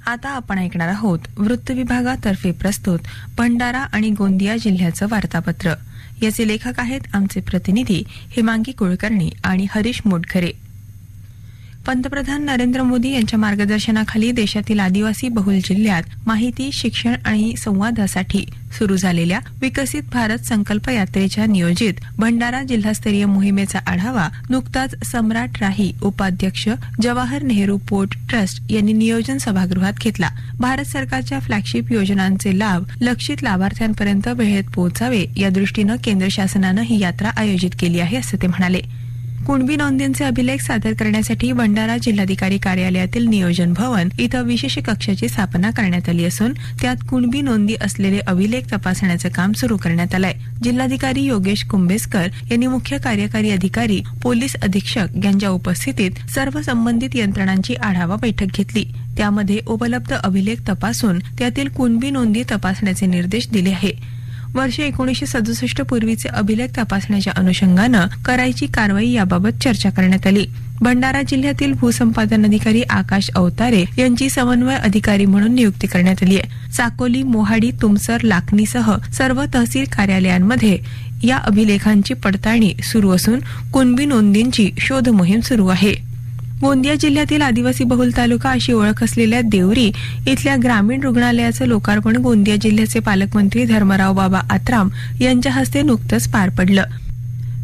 आता आपण ऐकणार आहोत वृत्त विभागातर्फे प्रस्तुत भंडारा आणि गोंदिया जिल्ह्याचं वार्तापत्र। याचे लेखक आहेत आमचे प्रतिनिधी हेमांगी कुलकर्णी आणि हरीश मोटघरे। पंतप्रधान नरेंद्र मोदी यांच्या मार्गदर्शनाखाली देशातील आदिवासी बहुल जिल्ह्यात माहिती, शिक्षण आणि संवादासाठी सुरू झालेल्या विकसित भारत संकल्प यात्रेच्या नियोजित भंडारा जिल्हास्तरीय मोहिमेचा आढावा नुकताच सम्राट राही उपाध्यक्ष जवाहर नेहरू पोर्ट ट्रस्ट यांनी नियोजन सभागृहात घेतला। भारत सरकारच्या फ्लॅगशिप योजनांचे लाभ लक्षित लाभार्थ्यांपर्यंत वेळेत पोहोचावे या दृष्टीनं केंद्र शासनानं ही यात्रा आयोजित केली आहे असं ते म्हणाले। कुणबी नोंदींचे अभिलेख सादर करण्यासाठी भंडारा जिल्हाधिकारी कार्यालयातील नियोजन भवन इथं विशेष कक्षाची स्थापना करण्यात आली असून त्यात कुणबी नोंदी असलेले अभिलेख तपासण्याचं काम सुरू करण्यात आलंय। जिल्हाधिकारी योगेश कुंभेस्कर यांनी मुख्य कार्यकारी अधिकारी, पोलीस अधीक्षक यांच्या उपस्थितीत सर्व संबंधित यंत्रणांची आढावा बैठक घेतली। त्यामध्ये उपलब्ध अभिलेख तपासून त्यातील कुणबी नोंदी तपासण्याचे निर्देश दिले आहे। वर्ष 1967 पूर्वीचे अभिलेख तपासण्याच्या अनुषंगानं करायची कारवाई याबाबत चर्चा करण्यात आली। भंडारा जिल्ह्यातील भूसंपादन अधिकारी आकाश अवतारे यांची समन्वय अधिकारी म्हणून नियुक्ती करण्यात आली आहे। साकोली, मोहाडी, तुमसर, लाखनीसह सर्व तहसील कार्यालयांमध्ये या अभिलेखांची पडताळणी सुरू असून कुणबी नोंदींची शोध मोहीम सुरू आहे। गोंदिया जिल्ह्यातील आदिवासी बहुल तालुका अशी ओळख असलेल्या देवरी इथल्या ग्रामीण रुग्णालयाचं लोकार्पण गोंदिया जिल्ह्याचे पालकमंत्री धर्मराव बाबा आत्राम यांच्या हस्ते नुकतंच पार पडलं।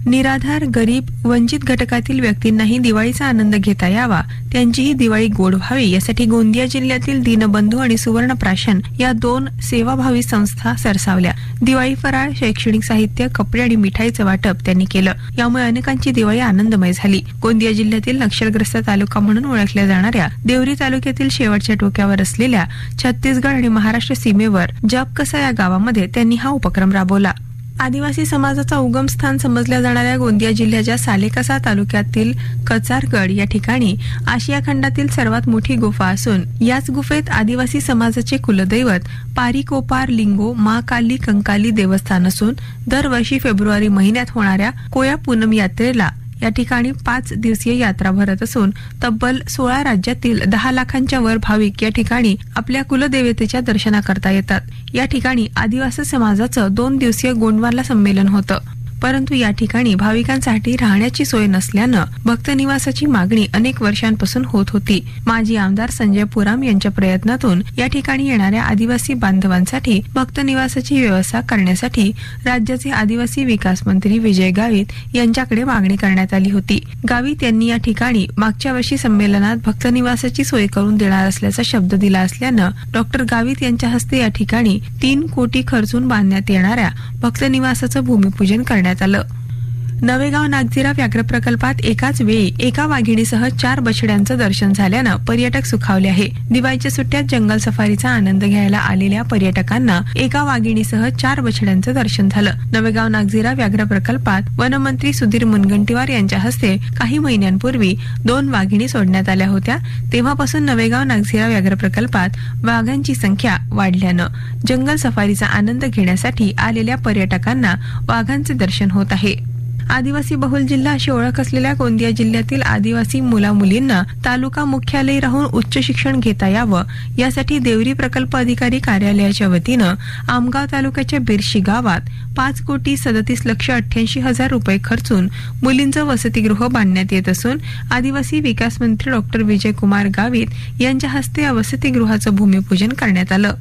निराधार, गरीब, वंचित घटकातील व्यक्तींनाही दिवाळीचा आनंद घेता यावा, त्यांचीही दिवाळी गोड व्हावी यासाठी गोंदिया जिल्ह्यातील दीनबंधू आणि सुवर्णप्राशन या 2 सेवाभावी संस्था सरसावल्या। दिवाळी फराळ, शैक्षणिक साहित्य, कपडे आणि मिठाईचं वाटप त्यांनी केलं। यामुळे अनेकांची दिवाळी आनंदमय झाली। गोंदिया जिल्ह्यातील नक्षलग्रस्त तालुका म्हणून ओळखल्या जाणाऱ्या देवरी तालुक्यातील शेवटच्या टोक्यावर असलेल्या छत्तीसगड आणि महाराष्ट्र सीमेवर जबकसा या गावामध्ये त्यांनी हा उपक्रम राबवला। आदिवासी समाजाचा उगम स्थान समजल्या जाणाऱ्या गोंदिया जिल्ह्याच्या सालेकसा तालुक्यातील कचारगड या ठिकाणी आशिया खंडातील सर्वात मोठी गुफा असून याच गुफेत आदिवासी समाजाचे कुलदैवत पारिकोपार लिंगो मा काली कंकाली देवस्थान असून दरवर्षी फेब्रुवारी महिन्यात होणाऱ्या कोया पूनम यात्रेला या ठिकाणी 5 दिवसीय यात्रा भरत असून तब्बल 16 राज्यातील 10 लाखांच्या वर भाविक या ठिकाणी आपल्या कुलदेवतेच्या दर्शनाकरता येतात। या ठिकाणी आदिवासी समाजाचं 2 दिवसीय गोंडवाला संमेलन होतं, परंतु या ठिकाणी भाविकांसाठी राहण्याची सोय नसल्यानं भक्त निवासाची मागणी अनेक वर्षांपासून होत होती। माजी आमदार संजय पुराम यांच्या प्रयत्नातून या ठिकाणी येणाऱ्या आदिवासी बांधवांसाठी भक्त निवासाची व्यवस्था करण्यासाठी राज्याचे आदिवासी विकास मंत्री विजय गावित यांच्याकडे मागणी करण्यात आली होती। गावित यांनी या ठिकाणी मागच्या वर्षी संमेलनात भक्त निवासाची सोय करून देणार असल्याचा शब्द दिला असल्यानं डॉक्टर गावित यांच्या हस्ते या ठिकाणी 3 कोटी खर्चून बांधण्यात येणाऱ्या भक्त निवासाचं भूमिपूजन करण्यात आलं। नवेगाव नागझिरा व्याघ्र प्रकल्पात एकाच वेळी एका वाघिणीसह 4 बछड्यांचं दर्शन झाल्यानं पर्यटक सुखावले आहे। दिवाळीच्या सुट्ट्यात जंगल सफारीचा आनंद घ्यायला आलेल्या पर्यटकांना एका वाघिणीसह 4 बछड्यांचं दर्शन झालं। नवेगाव नागझिरा व्याघ्र प्रकल्पात वनमंत्री सुधीर मुनगंटीवार यांच्या हस्ते काही महिन्यांपूर्वी 2 वाघिणी सोडण्यात आल्या होत्या। तेव्हापासून नवेगाव नागझिरा व्याघ्र प्रकल्पात वाघांची संख्या वाढल्यानं जंगल सफारीचा आनंद घेण्यासाठी आलेल्या पर्यटकांना वाघांचे दर्शन होत आहे। आदिवासी बहुल जिल्हा अशी ओळख असलेल्या गोंदिया जिल्ह्यातील आदिवासी मुलामुलींना तालुका मुख्यालयी राहून उच्च शिक्षण घेता यावं यासाठी देवरी प्रकल्प अधिकारी कार्यालयाच्या वतीनं आमगाव तालुक्याच्या बिरशी गावात 5,37,88,000 रुपये खर्चून मुलींचं वसतिगृह बांधण्यात येत असून आदिवासी विकास मंत्री डॉक्टर विजयकुमार गावित यांच्या हस्ते या वसतिगृहाचं भूमिपूजन करण्यात आलं।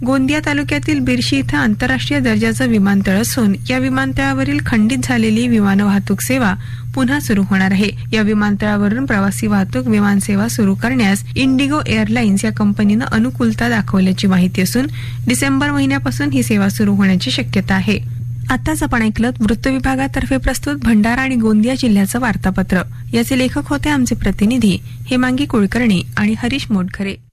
गोंदिया तालुक्यातील बिरशी इथं आंतरराष्ट्रीय दर्जाचं विमानतळ असून या विमानतळावरील खंडित झालेली विमान वाहतूक सेवा पुन्हा सुरू होणार आहे। या विमानतळावरून प्रवासी वाहतूक विमानसेवा सुरू करण्यास इंडिगो एअरलाइन्स या कंपनीनं अनुकूलता दाखवल्याची माहिती असून डिसेंबर महिन्यापासून ही सेवा सुरू होण्याची शक्यता आहे। आताच आपण ऐकलं वृत्त विभागातर्फे प्रस्तुत भंडारा आणि गोंदिया जिल्ह्याचं वार्तापत्र। याचे लेखक होते आमचे प्रतिनिधी हेमांगी कुलकर्णी आणि हरीश मोटघरे।